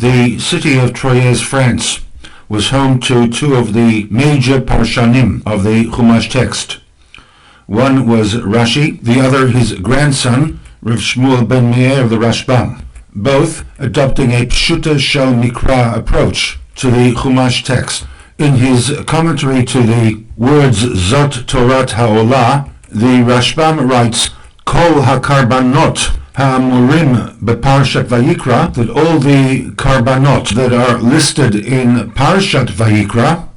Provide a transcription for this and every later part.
The city of Troyes, France, was home to two of the major parshanim of the Chumash text. One was Rashi, the other his grandson, Rav Shmuel ben Meir of the RASHBAM, both adopting a Pshuta Shel Mikra approach to the Chumash text. In his commentary to the words Zot Torat Ha'olah, the RASHBAM writes, Kol HaKarbanot Ha'amurim Beparshat Vayikra, that all the Karbanot that are listed in Parshat Vayikra,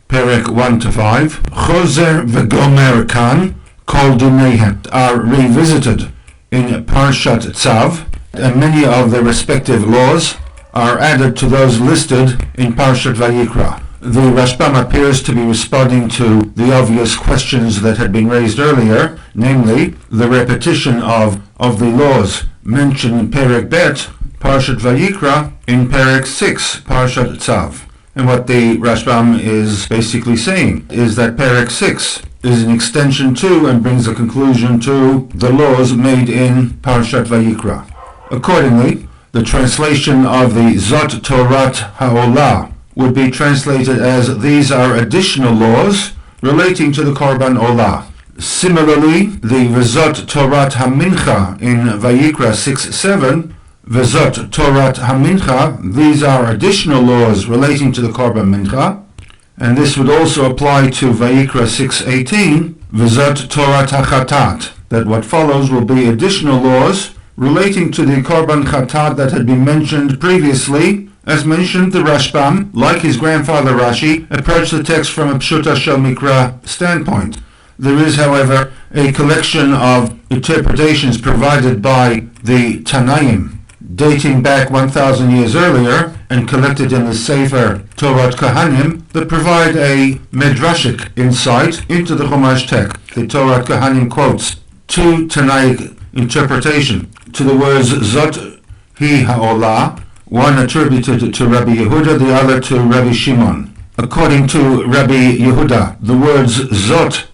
Perek 1-5, Chozer V'Gomer Kan, Kol Dinehet, are revisited in Parshat Tzav, and many of the respective laws are added to those listed in Parshat Vayikra. The RASHBAM appears to be responding to the obvious questions that had been raised earlier, namely the repetition of the laws mentioned in Perek Bet, Parshat Vayikra, in Perek 6, Parshat Tzav. And what the RASHBAM is basically saying is that Perek 6 is an extension to and brings a conclusion to the laws made in Parshat Vayikra. Accordingly, the translation of the Zot Torat Ha'olah would be translated as these are additional laws relating to the Korban Olah. Similarly, the V'zot Torat HaMincha in Vayikra 6:7, V'zot Torat HaMincha, these are additional laws relating to the Korban Mincha, and this would also apply to Vayikra 6:18, V'zot Torat HaChatat, that what follows will be additional laws relating to the Korban Chatat that had been mentioned previously. As mentioned, the RASHBAM, like his grandfather Rashi, approached the text from a Pshuta Shel Mikra standpoint. There is, however, a collection of interpretations provided by the Tanaim, dating back 1,000 years earlier, and collected in the Sefer TORAT KOHANIM, that provide a medrashic insight into the Chumash text. The TORAT KOHANIM quotes two Tanaic interpretation to the words Zot Hi Ha'olah, one attributed to Rabbi Yehuda, the other to Rabbi Shimon. According to Rabbi Yehuda, the words Zot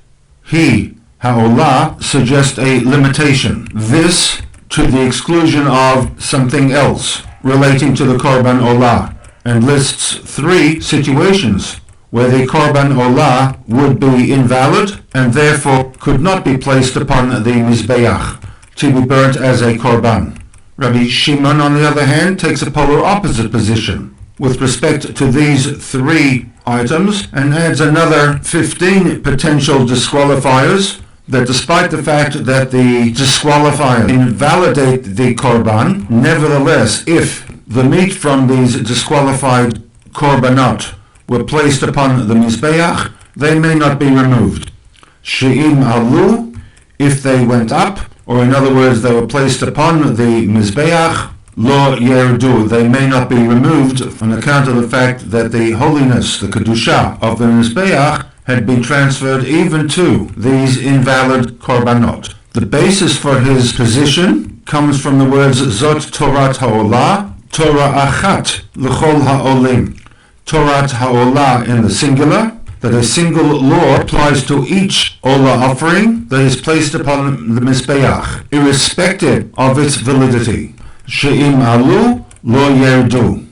Hi Ha'olah suggest a limitation, this to the exclusion of something else relating to the Korban Olah, and lists three situations where the Korban Olah would be invalid and therefore could not be placed upon the Mizbeach to be burnt as a Korban. Rabbi Shimon, on the other hand, takes a polar opposite position with respect to these three items and adds another 15 potential disqualifiers that, despite the fact that the disqualifiers invalidate the Korban, nevertheless, if the meat from these disqualified Korbanot were placed upon the Mizbeach, they may not be removed. She'im alu, if they went up, or in other words, they were placed upon the Mizbeach, lo yerdu, they may not be removed on account of the fact that the holiness, the Kedusha of the Mizbeach had been transferred even to these invalid Korbanot. The basis for his position comes from the words Zot Torat Ha'olah, Torah Achat L'chol Ha'olim. Torat Ha'olah in the singular, that a single law applies to each Olah offering that is placed upon the Mizbeach, irrespective of its validity. She'im alu lo yerdu.